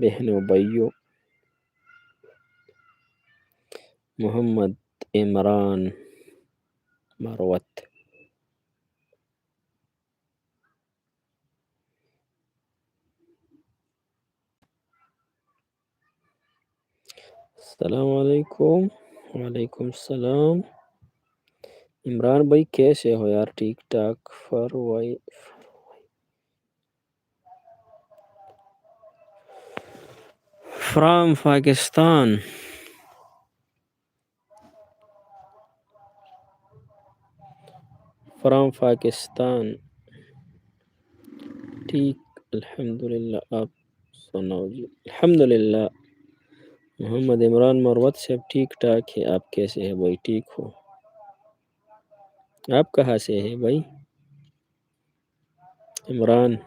बहनों भाइयों, मोहम्मद इमरान मरवत। अस्सलाम वालेकुम। वालेकुम सलाम। इमरान भाई कैसे हो यार? ठीक ठाक। फरवाई फ्रॉम पाकिस्तान। फ्रॉम पाकिस्तान। ठीक अल्हम्दुलिल्लाह। आप सुनाओ जी? अल्हम्दुलिल्लाह। मोहम्मद इमरान मरवत से अब ठीक ठाक है। आप कैसे हैं भाई? ठीक हो? आप कहाँ से हैं भाई इमरान?